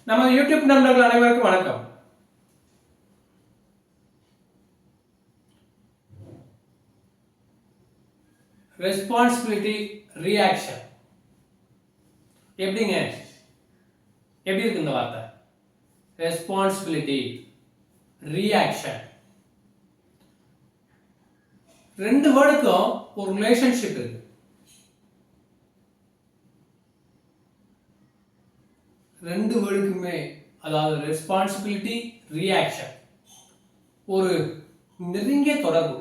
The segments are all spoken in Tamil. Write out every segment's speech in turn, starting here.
நமது யூடியூப் நண்பர்கள் அனைவருக்கும் வணக்கம். ரெஸ்பான்சிபிலிட்டி ரியாக்ஷன் எப்படிங்க, எப்படி இருக்கு இந்த வார்த்தை? ரெஸ்பான்சிபிலிட்டி ரியாக்ஷன் ரெண்டு வேர்டுக்கும் ஒரு ரிலேஷன்ஷிப் இருக்கு. ரெண்டு வேர்டுக்குமே, அதாவது ரெஸ்பான்சிபிலிட்டி ரியாக்ஷன், ஒரு நெருங்கிய தொடர்பு.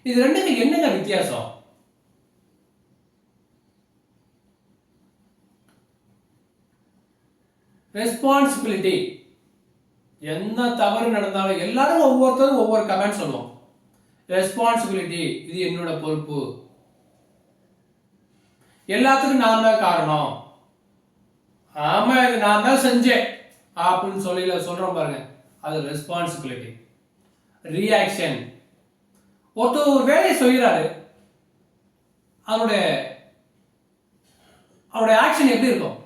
இது ரெண்டுக்கு என்னங்க வித்தியாசம்? ரெஸ்பான்சிபிலிட்டி, என்ன தவறு நடந்தாலும் எல்லாரும் ஒவ்வொருத்தரும் ஒவ்வொரு கமெண்ட் சொல்லுவோம். ரெஸ்பான்சிபிலிட்டி, இது என்னோட பொறுப்பு, எல்லாத்துக்கும் நான் தான் காரணம், ஆமா இது நான் தான் செஞ்சேன் அப்படின்னு சொல்றோம் பாருங்க, அது ரெஸ்பான்சிபிலிட்டி. ரியாக்ஷன், ஒருத்தர் ஒரு வேலையை செய்யறாரு, அவருடைய ஆக்ஷன் எப்படி இருக்கும்?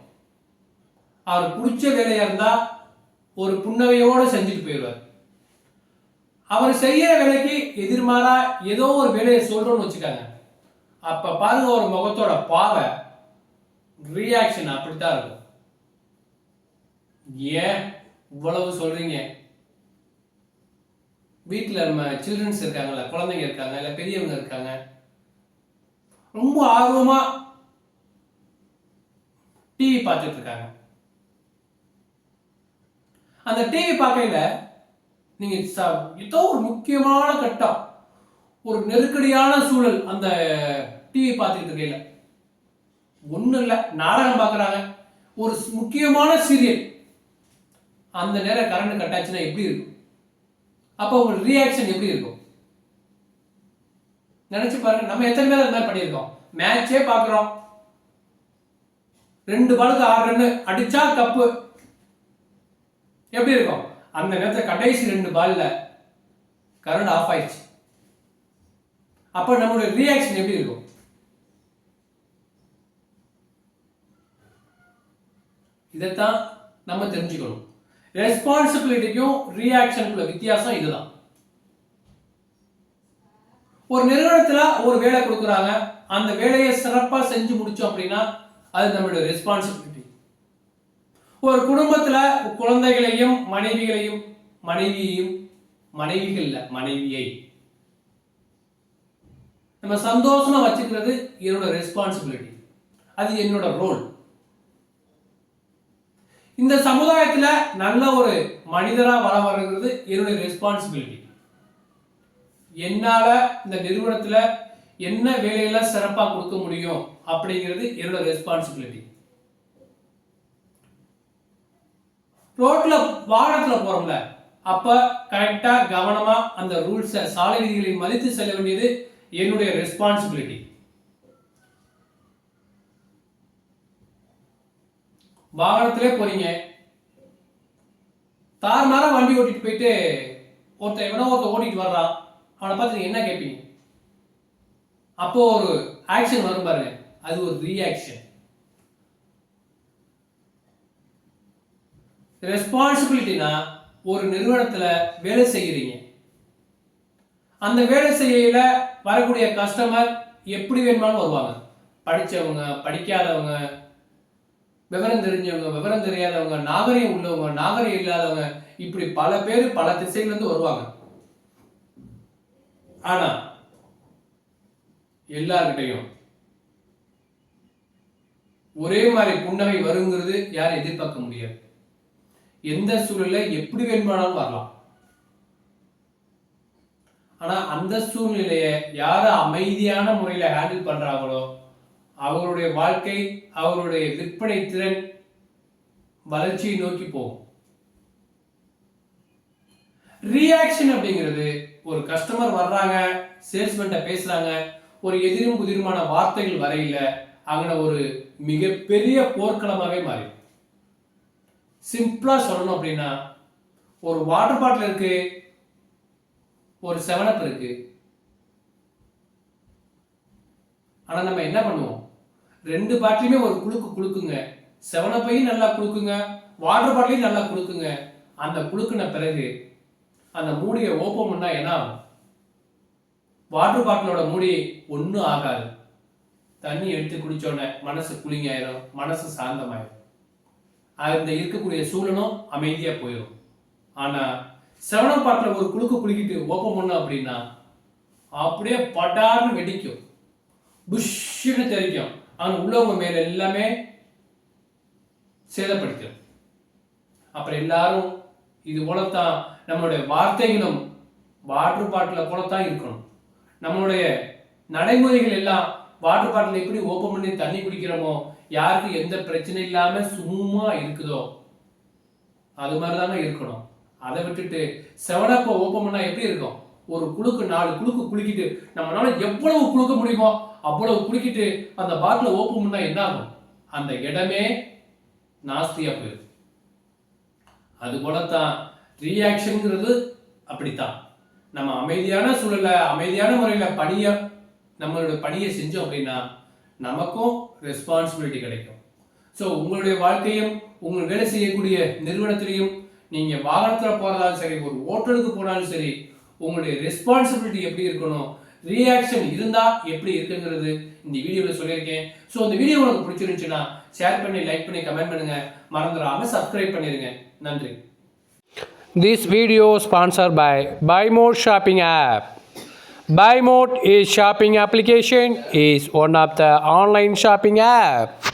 அவர் பிடிச்ச வேலையா இருந்தா ஒரு புன்னகையோடு செஞ்சுட்டு போயிடுவார். அவர் செய்யற வேலைக்கு எதிர்மாறா ஏதோ ஒரு வேலையை சொல்றோம்னு வச்சுக்காங்க, அப்ப பாருங்க ஒரு முகத்தோட பாவை ரியாக்ஷன் அப்படித்தான் இருக்கும். ஏன் இவ்வளவு சொல்றீங்க? வீட்டில் நம்ம சில்ட்ரன்ஸ் இருக்காங்கல்ல, குழந்தைங்க இருக்காங்க, இல்லை பெரியவங்க இருக்காங்க, ரொம்ப ஆர்வமா டிவி பார்த்துட்டு இருக்காங்க. அந்த டிவி பார்க்கையில நீங்க ஏதோ ஒரு முக்கியமான கட்டம், ஒரு நெருக்கடியான சூழல், அந்த டிவி பார்த்துட்டு இருக்கையில ஒன்றும் இல்லை, நாடகம் பார்க்குறாங்க, ஒரு முக்கியமான சீரியல், அந்த நேரம் கரண்ட் கட் ஆச்சுன்னா எப்படி இருக்கும்? அப்போ உங்களுக்கு ரியாக்ஷன் எப்படி இருக்கும்? நினைச்சு பாருங்க. நம்ம எத்தனை பேர் அது மாதிரி பண்ணியிருக்கோம்? மேட்சே பார்க்குறோம், 2 பாலுக்கு 6 ரன் அடிச்சா கப்பு, எப்படி இருக்கும்? அந்த நேரத்தில் கடைசி 2 பால்ல கரண்ட் ஆஃப் ஆயிடுச்சு, அப்போ நம்மளுடைய ரியாக்ஷன் எப்படி இருக்கும்? இதைத்தான் நம்ம தெரிஞ்சுக்கணும். ரெஸ்பான்சிபிலிட்டிக்கும் ரியாக்ஷனுக்குள்ள வித்தியாசம் இதுதான். ஒரு நிறுவனத்துல ஒரு வேலை கொடுக்குறாங்க, அந்த வேலையை சிறப்பா செஞ்சு முடிச்சோம் அப்படின்னா அது நம்மளுடைய ரெஸ்பான்சிபிலிட்டி. ஒரு குடும்பத்துல குழந்தைகளையும் மனைவியை நம்ம சந்தோஷமா வச்சுக்கிறது என்னோட ரெஸ்பான்சிபிலிட்டி, அது என்னோட ரோல். இந்த சமுதாயத்துல நல்ல ஒரு மனிதரா வர்றது என்னுடைய ரெஸ்பான்சிபிலிட்டி. என்னால இந்த நிறுவனத்துல என்ன வேலையெல்லாம் சிறப்பா கொடுக்க முடியும் அப்படிங்கிறது என்னோட ரெஸ்பான்சிபிலிட்டி. ரோட்ல வாகனத்துல போறோம்ல, அப்ப கரெக்டா கவனமா அந்த ரூல்ஸ் சாலை விதிகளை மதித்து செல்ல வேண்டியது என்னுடைய ரெஸ்பான்சிபிலிட்டி. வாகனத்திலே போறீங்க, தார்மாரா வண்டி ஓட்டிட்டு போயிட்டு ஒருத்தன் ஓட்டிட்டு வர்றான், அவனை பார்த்து என்ன கேட்பீங்க? அப்போ ஒரு ஆக்ஷன் வரும் பாருங்க, அது ஒரு ரியாக்ஷன். ரெஸ்பான்சிபிலிட்டினா, ஒரு நிறுவனத்துல வேலை செய்யறீங்க, அந்த வேலை செய்யல வரக்கூடிய கஸ்டமர் எப்படி வேணுமாலும் வருவாங்க. படிச்சவங்க, படிக்காதவங்க, விவரம் தெரிஞ்சவங்க, விவரம் தெரியாதவங்க, நாகரிகம் உள்ளவங்க, நாகரிகம் இல்லாதவங்க, இப்படி பல பேர் பல திசையில இருந்து வருவாங்க. ஆனா எல்லார்கிட்டையும் ஒரே மாதிரி புன்னகை வருங்கிறது யாரும் எதிர்பார்க்க முடியாது. எந்த சூழ்நிலை எப்படி வேணுமானாலும் வரலாம். ஆனா அந்த சூழ்நிலையை யார அமைதியான முறையில ஹேண்டில் பண்றாங்களோ அவங்களுடைய வாழ்க்கை, அவருடைய விற்பனை திறன் வளர்ச்சியை நோக்கி போகும். ரியாக்ஷன் அப்படிங்கிறது, ஒரு கஸ்டமர் வர்றாங்க, சேல்ஸ்மேன்ட்ட பேசுறாங்க, ஒரு எதிரும் புதிருமான வார்த்தைகள் வரையில அங்க ஒரு மிகப்பெரிய போர்க்களமாவே மாறி. சிம்பிளா சொல்லணும் அப்படின்னா, ஒரு வாட்டர் பாட்டில் இருக்கு, ஒரு 7up இருக்கு, ஆனா நம்ம என்ன பண்ணுவோம்? 2 பாட்டிலுமே ஒரு குளுக்குங்க, 7-Up-ஐயும் நல்லா குலுக்குங்க, வாட்டர் பாட்டிலையும் நல்லா குலுக்குங்க. அந்த குலுக்குன பிறகு அந்த மூடியை ஓப்பன் பண்ணா என்ன ஆகும்? வாட்டர் பாட்டிலோட மூடி ஒன்றும் ஆகாது. தண்ணி எடுத்து குடிச்சோடனே மனசு கூலிங் ஆயிரும், மனசு சாந்தமாயிரும். அந்த இருக்கக்கூடிய சூழலும் அமைதியா போயிடும். ஆனா 7-Up பாட்டில் ஒரு குலுக்கு குலுக்கிட்டு ஓப்பன் பண்ணோம் அப்படின்னா அப்படியே படார்னு வெடிக்கும், புஷ்ஷுன்னு தெரிக்கும். ஆனால் உள்ளவங்க மேல எல்லாமே சேதப்படுத்தும். அப்புறம் எல்லாரும் இது போலத்தான் நம்மளுடைய வார்த்தைகளும் வாட்டர் பாட்டில் போலத்தான் இருக்கணும். நம்மளுடைய நடைமுறைகள் எல்லாம் வாட்டர் பாட்டில் எப்படி ஓப்பன் பண்ணி தண்ணி குடிக்கிறோமோ, யாருக்கு எந்த பிரச்சனை இல்லாம சும்மா இருக்குதோ அது மாதிரிதாங்க இருக்கணும். அதை விட்டுட்டு 7-Up ஓப்பன் பண்ணா எப்படி இருக்கும்? ஒரு குலுக்கு 4 குலுக்கு குலுக்கிட்டு நம்மளால எவ்வளவு குலுக்க முடியுமோ அவ்வளவு குலுக்கிட்டு அந்த பாட்டில ஓப்பன் பண்ணா என்ன ஆகும்? அந்த இடமே நாஸ்தியா போயிடும். அது போலத்தான் ரியாக்ஷன்ங்கிறது அப்படித்தான். நம்ம அமைதியான சூழல அமைதியான முறையில் நம்மளோட பணியை செஞ்சோம் அப்படின்னா நமக்கும் ரெஸ்பான்சிபிலிட்டி கிடைக்கும். ஸோ உங்களுடைய வாழ்க்கையும் உங்கள் வேலை செய்யக்கூடிய நிறுவனத்திலையும் நீங்கள் வாகனத்தில் போகிறதாலும் சரி, ஒரு ஹோட்டலுக்கு போனாலும் சரி, உங்களுடைய ரெஸ்பான்சிபிலிட்டி எப்படி இருக்கணும், ரியாக்ஷன் இருந்தால் எப்படி இருக்குங்கிறது இந்த வீடியோவில் சொல்லியிருக்கேன். ஸோ இந்த வீடியோ உங்களுக்கு பிடிச்சிருந்துச்சுன்னா ஷேர் பண்ணி, லைக் பண்ணி, கமெண்ட் பண்ணுங்க. மறந்துடாமல் சப்ஸ்கிரைப் பண்ணிடுங்க. நன்றி. This video sponsored by BuyMode shopping app. BuyMode is shopping application is one of the online shopping app.